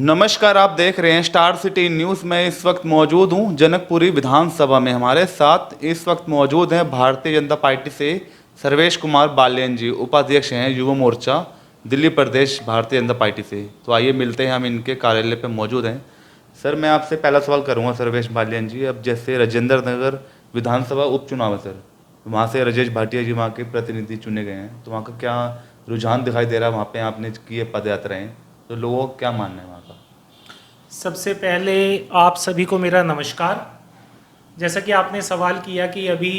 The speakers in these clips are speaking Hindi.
नमस्कार, आप देख रहे हैं स्टार सिटी न्यूज़। में इस वक्त मौजूद हूं जनकपुरी विधानसभा में। हमारे साथ इस वक्त मौजूद हैं भारतीय जनता पार्टी से सर्वेश कुमार बालियान जी, उपाध्यक्ष हैं युवा मोर्चा दिल्ली प्रदेश भारतीय जनता पार्टी से। तो आइए मिलते हैं, हम इनके कार्यालय पर मौजूद हैं। सर, मैं आपसे पहला सवाल करूँगा सर्वेश बालियान जी। अब जैसे राजेंद्र नगर विधानसभा उपचुनाव है सर, वहाँ से राजेश भाटिया जी वहाँ के प्रतिनिधि चुने गए हैं, तो वहाँ का क्या रुझान दिखाई दे रहा है? वहाँ पे आपने किए पद यात्राएँ, तो लोगों का क्या मानना है वहाँ का? सबसे पहले आप सभी को मेरा नमस्कार। जैसा कि आपने सवाल किया कि अभी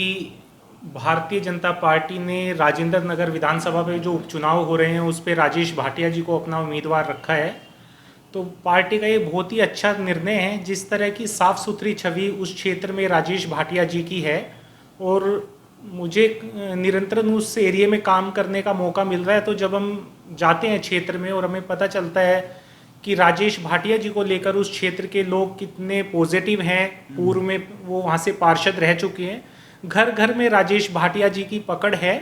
भारतीय जनता पार्टी ने राजेंद्र नगर विधानसभा में जो उपचुनाव हो रहे हैं उस पर राजेश भाटिया जी को अपना उम्मीदवार रखा है, तो पार्टी का ये बहुत ही अच्छा निर्णय है। जिस तरह की साफ़ सुथरी छवि उस क्षेत्र में राजेश भाटिया जी की है और मुझे निरंतर उस एरिया में काम करने का मौका मिल रहा है, तो जब हम जाते हैं क्षेत्र में और हमें पता चलता है कि राजेश भाटिया जी को लेकर उस क्षेत्र के लोग कितने पॉजिटिव हैं। पूर्व में वो वहाँ से पार्षद रह चुके हैं, घर घर में राजेश भाटिया जी की पकड़ है।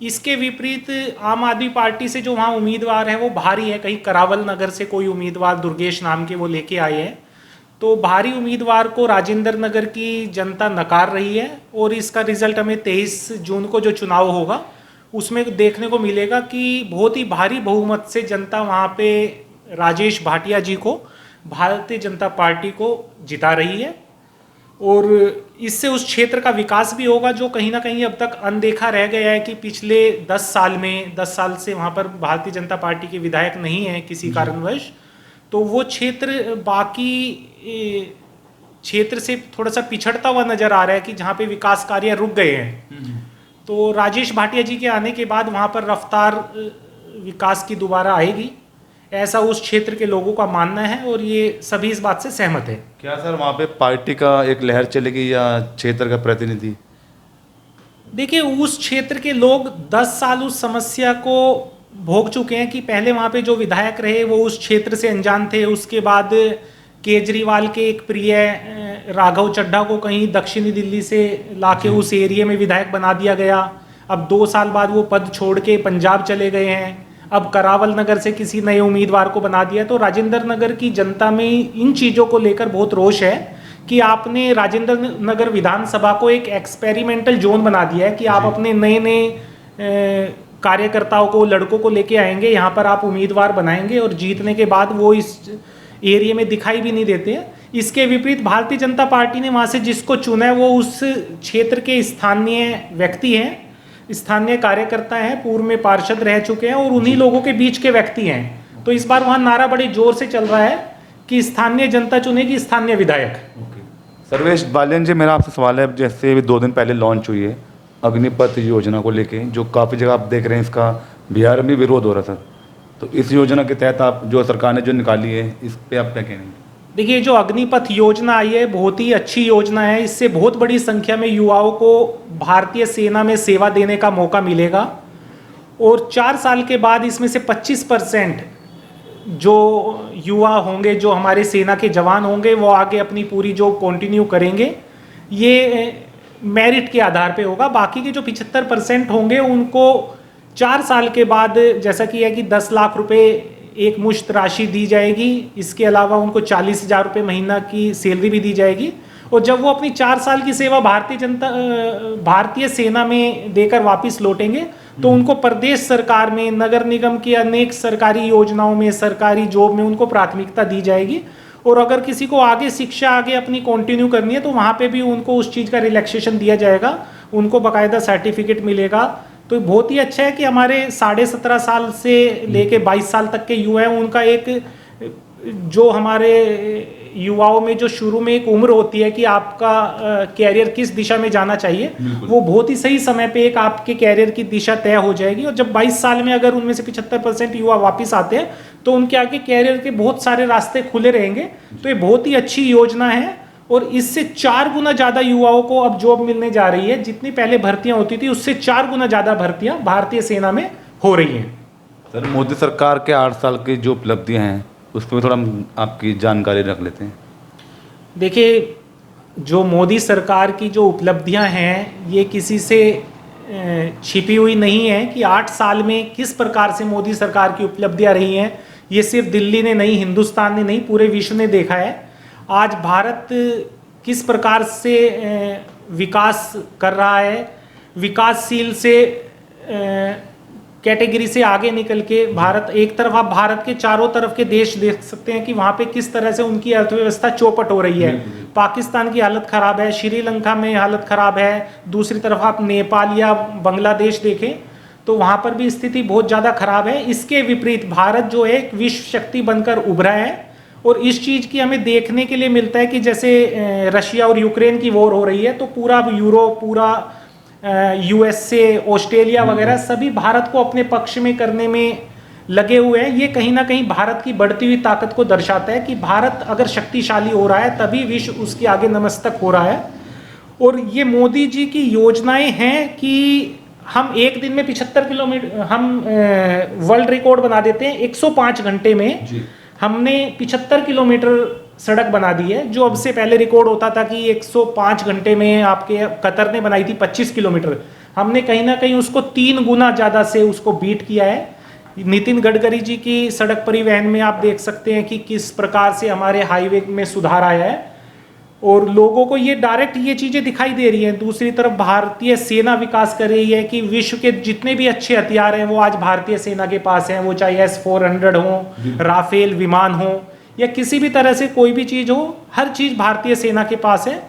इसके विपरीत आम आदमी पार्टी से जो वहाँ उम्मीदवार है वो भारी है। कहीं करावल नगर से कोई उम्मीदवार दुर्गेश नाम के वो लेके आए हैं, तो भारी उम्मीदवार को राजेंद्र नगर की जनता नकार रही है। और इसका रिजल्ट हमें 23 जून को जो चुनाव होगा उसमें देखने को मिलेगा कि बहुत ही भारी बहुमत से जनता वहाँ पे राजेश भाटिया जी को, भारतीय जनता पार्टी को जिता रही है। और इससे उस क्षेत्र का विकास भी होगा जो कहीं ना कहीं अब तक अनदेखा रह गया है कि पिछले 10 साल से वहाँ पर भारतीय जनता पार्टी के विधायक नहीं है किसी कारणवश। तो वो क्षेत्र बाकी क्षेत्र से थोड़ा सा पिछड़ता हुआ नजर आ रहा है कि जहाँ पे विकास कार्य रुक गए हैं। तो राजेश भाटिया जी के आने के बाद वहाँ पर रफ्तार विकास की दोबारा आएगी, ऐसा उस क्षेत्र के लोगों का मानना है और ये सभी इस बात से सहमत है। क्या सर वहाँ पे पार्टी का एक लहर चलेगी या क्षेत्र का प्रतिनिधि? देखिए, उस क्षेत्र के लोग 10 साल उस समस्या को भोग चुके हैं कि पहले वहाँ पे जो विधायक रहे वो उस क्षेत्र से अनजान थे। उसके बाद केजरीवाल के एक प्रिय राघव चड्ढा को कहीं दक्षिणी दिल्ली से लाके उस एरिया में विधायक बना दिया गया। अब 2 साल बाद वो पद छोड़ के पंजाब चले गए हैं। अब करावल नगर से किसी नए उम्मीदवार को बना दिया। तो राजेंद्र नगर की जनता में इन चीज़ों को लेकर बहुत रोष है कि आपने राजेंद्र नगर विधानसभा को एक एक्सपेरिमेंटल जोन बना दिया है कि आप अपने नए नए कार्यकर्ताओं को, लड़कों को लेके आएंगे, यहाँ पर आप उम्मीदवार बनाएंगे और जीतने के बाद वो इस एरिया में दिखाई भी नहीं देते हैं। इसके विपरीत भारतीय जनता पार्टी ने वहाँ से जिसको चुना है वो उस क्षेत्र के स्थानीय व्यक्ति हैं, स्थानीय कार्यकर्ता हैं, पूर्व में पार्षद रह चुके हैं और उन्हीं लोगों के बीच के व्यक्ति हैं। तो इस बार वहाँ नारा बड़े जोर से चल रहा है कि स्थानीय जनता चुनेगी स्थानीय विधायक। सर्वेश बालियान जी, मेरा आपसे सवाल है, जैसे अभी 2 दिन पहले लॉन्च हुई है अग्निपथ योजना को लेके, जो काफ़ी जगह आप देख रहे हैं इसका बिहार में विरोध हो रहा था, तो इस योजना के तहत आप जो सरकार ने जो निकाली है इस पर आप क्या कहेंगे? देखिए, जो अग्निपथ योजना आई है बहुत ही अच्छी योजना है। इससे बहुत बड़ी संख्या में युवाओं को भारतीय सेना में सेवा देने का मौका मिलेगा और 4 साल के बाद इसमें से 25% जो युवा होंगे, जो हमारे सेना के जवान होंगे, वो आगे अपनी पूरी जो कंटिन्यू करेंगे। ये मेरिट के आधार पे होगा। बाकी के जो 75% होंगे उनको 4 साल के बाद, जैसा कि है कि 10 लाख रुपए एक मुश्त राशि दी जाएगी। इसके अलावा उनको 40,000 रुपये महीना की सैलरी भी दी जाएगी। और जब वो अपनी 4 साल की सेवा भारतीय सेना में देकर वापस लौटेंगे तो उनको प्रदेश सरकार में, नगर निगम की अनेक सरकारी योजनाओं में, सरकारी जॉब में उनको प्राथमिकता दी जाएगी। और अगर किसी को आगे शिक्षा आगे अपनी कंटिन्यू करनी है तो वहाँ पे भी उनको उस चीज़ का रिलैक्सेशन दिया जाएगा, उनको बाकायदा सर्टिफिकेट मिलेगा। तो बहुत ही अच्छा है कि हमारे 17.5 साल से लेके 22 साल तक के युवा हैं, उनका एक, जो हमारे युवाओं में जो शुरू में एक उम्र होती है कि आपका कैरियर किस दिशा में जाना चाहिए, वो बहुत ही सही समय पे एक आपके कैरियर की दिशा तय हो जाएगी। और जब 22 साल में अगर उनमें से 75% युवा वापस आते हैं तो उनके आगे कैरियर के बहुत सारे रास्ते खुले रहेंगे। तो ये बहुत ही अच्छी योजना है और इससे 4 गुना ज़्यादा युवाओं को अब जॉब मिलने जा रही है। जितनी पहले भर्तियां होती थी उससे 4 गुना ज़्यादा भर्तियां भारतीय सेना में हो रही हैं। सर, मोदी सरकार के 8 साल की जो उपलब्धियां हैं उस पर थोड़ा आपकी जानकारी रख लेते हैं। देखिए, जो मोदी सरकार की जो उपलब्धियां हैं ये किसी से छिपी हुई नहीं है कि 8 साल में किस प्रकार से मोदी सरकार की उपलब्धियां रही हैं, ये सिर्फ दिल्ली ने नहीं, हिंदुस्तान ने नहीं, पूरे विश्व ने देखा है। आज भारत किस प्रकार से विकास कर रहा है, विकासशील से कैटेगरी से आगे निकल के भारत, एक तरफ आप भारत के चारों तरफ के देश देख सकते हैं कि वहाँ पे किस तरह से उनकी अर्थव्यवस्था चौपट हो रही है। पाकिस्तान की हालत खराब है, श्रीलंका में हालत खराब है, दूसरी तरफ आप नेपाल या बांग्लादेश देखें तो वहाँ पर भी स्थिति बहुत ज़्यादा खराब है। इसके विपरीत भारत जो है एक विश्व शक्ति बनकर उभरा है, और इस चीज़ की हमें देखने के लिए मिलता है कि जैसे रशिया और यूक्रेन की वॉर हो रही है तो पूरा यूरोप, पूरा यूएसए, ऑस्ट्रेलिया वगैरह सभी भारत को अपने पक्ष में करने में लगे हुए हैं। ये कहीं ना कहीं भारत की बढ़ती हुई ताकत को दर्शाता है कि भारत अगर शक्तिशाली हो रहा है तभी विश्व उसके आगे नतमस्तक हो रहा है। और ये मोदी जी की योजनाएं हैं कि हम एक दिन में 75 किलोमीटर, हम वर्ल्ड रिकॉर्ड बना देते हैं 105 घंटे में जी। हमने 75 किलोमीटर सड़क बना दी है, जो अब से पहले रिकॉर्ड होता था कि 105 घंटे में आपके कतर ने बनाई थी 25 किलोमीटर। हमने कहीं ना कहीं उसको 3 गुना ज़्यादा से उसको बीट किया है। नितिन गडकरी जी की सड़क परिवहन में आप देख सकते हैं कि किस प्रकार से हमारे हाईवे में सुधार आया है, और लोगों को ये डायरेक्ट ये चीज़ें दिखाई दे रही हैं। दूसरी तरफ भारतीय सेना विकास कर रही है कि विश्व के जितने भी अच्छे हथियार हैं वो आज भारतीय सेना के पास हैं, वो चाहे S-400 हो, राफेल विमान हो, या किसी भी तरह से कोई भी चीज़ हो, हर चीज़ भारतीय सेना के पास है।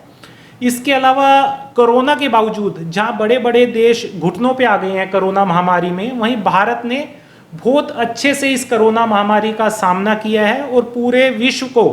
इसके अलावा कोरोना के बावजूद जहाँ बड़े बड़े देश घुटनों पे आ गए हैं कोरोना महामारी में, वहीं भारत ने बहुत अच्छे से इस कोरोना महामारी का सामना किया है और पूरे विश्व को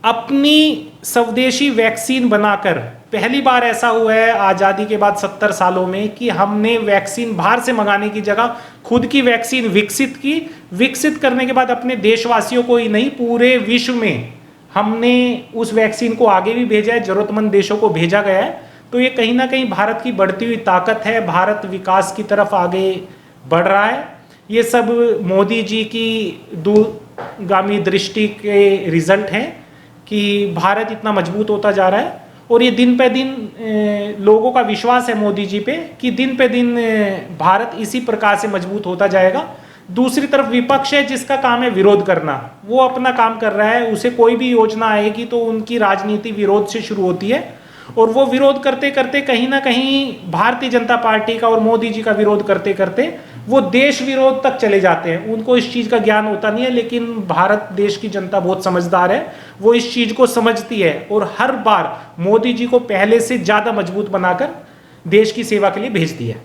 अपनी स्वदेशी वैक्सीन बनाकर, पहली बार ऐसा हुआ है आज़ादी के बाद 70 सालों में कि हमने वैक्सीन बाहर से मंगाने की जगह खुद की वैक्सीन विकसित की। विकसित करने के बाद अपने देशवासियों को ही नहीं, पूरे विश्व में हमने उस वैक्सीन को आगे भी भेजा है, ज़रूरतमंद देशों को भेजा गया है। तो ये कहीं ना कहीं भारत की बढ़ती हुई ताकत है, भारत विकास की तरफ आगे बढ़ रहा है। ये सब मोदी जी की दूरगामी दृष्टि के रिजल्ट हैं कि भारत इतना मजबूत होता जा रहा है, और ये दिन पे दिन लोगों का विश्वास है मोदी जी पे कि दिन पे दिन भारत इसी प्रकार से मजबूत होता जाएगा। दूसरी तरफ विपक्ष है जिसका काम है विरोध करना, वो अपना काम कर रहा है। उसे कोई भी योजना आएगी तो उनकी राजनीति विरोध से शुरू होती है, और वो विरोध करते करते कहीं ना कहीं भारतीय जनता पार्टी का और मोदी जी का विरोध करते करते वो देश विरोध तक चले जाते हैं। उनको इस चीज़ का ज्ञान होता नहीं है, लेकिन भारत देश की जनता बहुत समझदार है, वो इस चीज़ को समझती है और हर बार मोदी जी को पहले से ज़्यादा मजबूत बनाकर देश की सेवा के लिए भेजती है।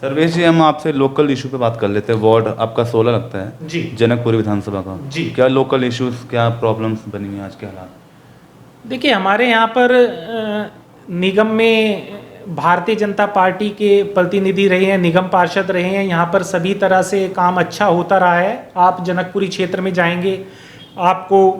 सर्वेश जी, हम आपसे लोकल इशू पे बात कर लेते हैं। वार्ड आपका 16 लगता है जी, जनकपुरी विधानसभा का जी। क्या लोकल इश्यूज, क्या प्रॉब्लम्स बनी हुई हैं आज के हालात? देखिए, हमारे यहाँ पर निगम में भारतीय जनता पार्टी के प्रतिनिधि रहे हैं, निगम पार्षद रहे हैं, यहाँ पर सभी तरह से काम अच्छा होता रहा है। आप जनकपुरी क्षेत्र में जाएंगे, आपको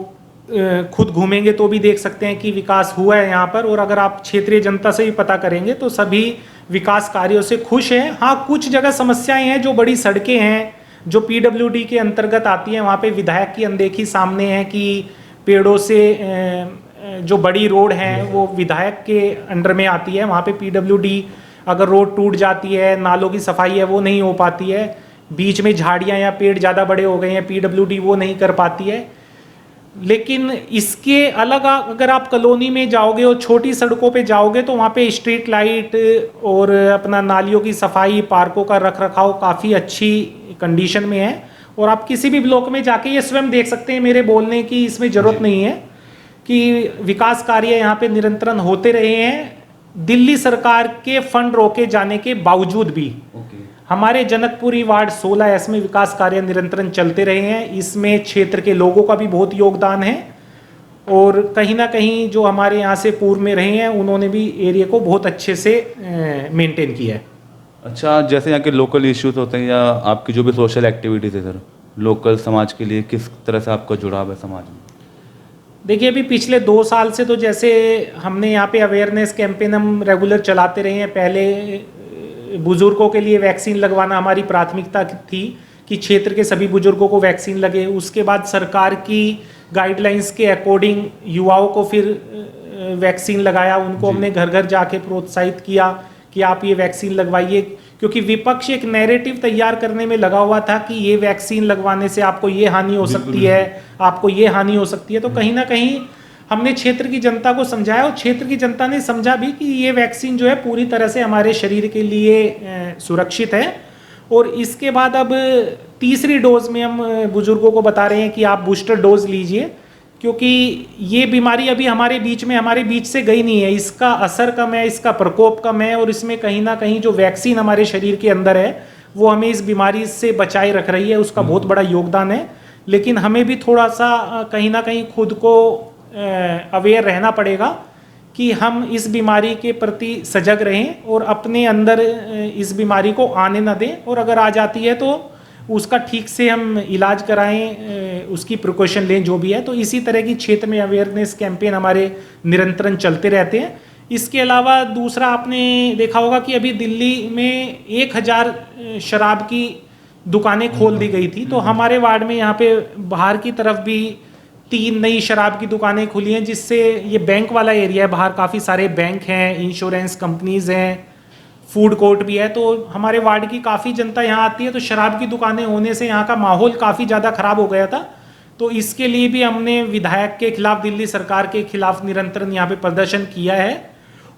खुद घूमेंगे तो भी देख सकते हैं कि विकास हुआ है यहाँ पर, और अगर आप क्षेत्रीय जनता से भी पता करेंगे तो सभी विकास कार्यों से खुश हैं। हाँ, कुछ जगह समस्याएं हैं, जो बड़ी सड़कें हैं जो PWD के अंतर्गत आती हैं, वहाँ पे विधायक की अनदेखी सामने है कि पेड़ों से जो बड़ी रोड है वो विधायक के अंडर में आती है। वहाँ पे PWD अगर रोड टूट जाती है, नालों की सफाई है वो नहीं हो पाती है, बीच में झाड़ियाँ या पेड़ ज़्यादा बड़े हो गए हैं, PWD वो नहीं कर पाती है। लेकिन इसके अलग अगर आप कॉलोनी में जाओगे और छोटी सड़कों पे जाओगे तो वहाँ पे स्ट्रीट लाइट और अपना नालियों की सफाई, पार्कों का रख रखाव काफ़ी अच्छी कंडीशन में है। और आप किसी भी ब्लॉक में जाके ये स्वयं देख सकते हैं, मेरे बोलने की इसमें ज़रूरत नहीं है कि विकास कार्य यहाँ पे निरंतरन होते रहे हैं दिल्ली सरकार के फंड रोके जाने के बावजूद भी। हमारे जनकपुरी वार्ड 16S में विकास कार्य निरंतरन चलते रहे हैं। इसमें क्षेत्र के लोगों का भी बहुत योगदान है, और कहीं ना कहीं जो हमारे यहाँ से पूर्व में रहे हैं उन्होंने भी एरिया को बहुत अच्छे से मेंटेन किया है। अच्छा, जैसे यहाँ के लोकल इश्यूज होते हैं या आपकी जो भी सोशल एक्टिविटीज़ है सर, लोकल समाज के लिए किस तरह से आपका जुड़ाव है समाज में? देखिए, अभी पिछले 2 साल से तो जैसे हमने यहाँ पे अवेयरनेस कैंपेन हम रेगुलर चलाते रहे हैं। पहले बुजुर्गों के लिए वैक्सीन लगवाना हमारी प्राथमिकता थी कि क्षेत्र के सभी बुजुर्गों को वैक्सीन लगे। उसके बाद सरकार की गाइडलाइंस के अकॉर्डिंग युवाओं को फिर वैक्सीन लगाया, उनको हमने घर घर जाके प्रोत्साहित किया कि आप ये वैक्सीन लगवाइए, क्योंकि विपक्ष एक नैरेटिव तैयार करने में लगा हुआ था कि ये वैक्सीन लगवाने से आपको ये हानि हो सकती है, आपको ये हानि हो सकती है। तो कहीं ना कहीं हमने क्षेत्र की जनता को समझाया और क्षेत्र की जनता ने समझा भी कि ये वैक्सीन जो है पूरी तरह से हमारे शरीर के लिए सुरक्षित है। और इसके बाद अब तीसरी डोज में हम बुजुर्गों को बता रहे हैं कि आप बूस्टर डोज लीजिए, क्योंकि ये बीमारी अभी हमारे बीच से गई नहीं है, इसका असर कम है, इसका प्रकोप कम है और इसमें कहीं ना कहीं जो वैक्सीन हमारे शरीर के अंदर है वो हमें इस बीमारी से बचाए रख रही है, उसका बहुत बड़ा योगदान है। लेकिन हमें भी थोड़ा सा कहीं ना कहीं खुद को अवेयर रहना पड़ेगा कि हम इस बीमारी के प्रति सजग रहें और अपने अंदर इस बीमारी को आने न दें, और अगर आ जाती है तो उसका ठीक से हम इलाज कराएं, उसकी प्रिकॉशन लें जो भी है। तो इसी तरह की क्षेत्र में अवेयरनेस कैंपेन हमारे निरंतरन चलते रहते हैं। इसके अलावा दूसरा आपने देखा होगा कि अभी दिल्ली में 1000 शराब की दुकानें खोल दी गई थी, तो हमारे वार्ड में यहाँ पे बाहर की तरफ भी 3 नई शराब की दुकानें खुली हैं, जिससे ये बैंक वाला एरिया है, बाहर काफ़ी सारे बैंक हैं, इंश्योरेंस कंपनीज हैं, फूड कोर्ट भी है। तो हमारे वार्ड की काफ़ी जनता यहाँ आती है, तो शराब की दुकानें होने से यहाँ का माहौल काफ़ी ज़्यादा ख़राब हो गया था। तो इसके लिए भी हमने विधायक के खिलाफ, दिल्ली सरकार के खिलाफ निरंतर यहाँ पे प्रदर्शन किया है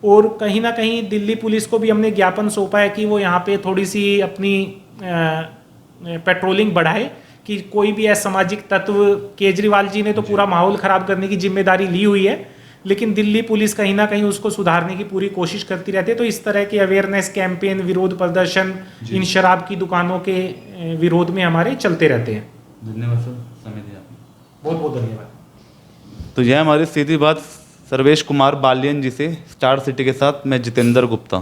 और कहीं ना कहीं दिल्ली पुलिस को भी हमने ज्ञापन सौंपा है कि वो यहाँ पे थोड़ी सी अपनी पेट्रोलिंग बढ़ाए कि कोई भी असामाजिक तत्व, केजरीवाल जी ने तो पूरा माहौल ख़राब करने की जिम्मेदारी ली हुई है, लेकिन दिल्ली पुलिस कहीं ना कहीं उसको सुधारने की पूरी कोशिश करती रहती है। तो इस तरह के अवेयरनेस कैंपेन, विरोध प्रदर्शन इन शराब की दुकानों के विरोध में हमारे चलते रहते हैं। धन्यवाद सर, समय दिया आपने। बहुत बहुत धन्यवाद। तो यह हमारी सीधी बात सर्वेश कुमार बालियन जी से, स्टार सिटी के साथ मैं जितेंद्र गुप्ता।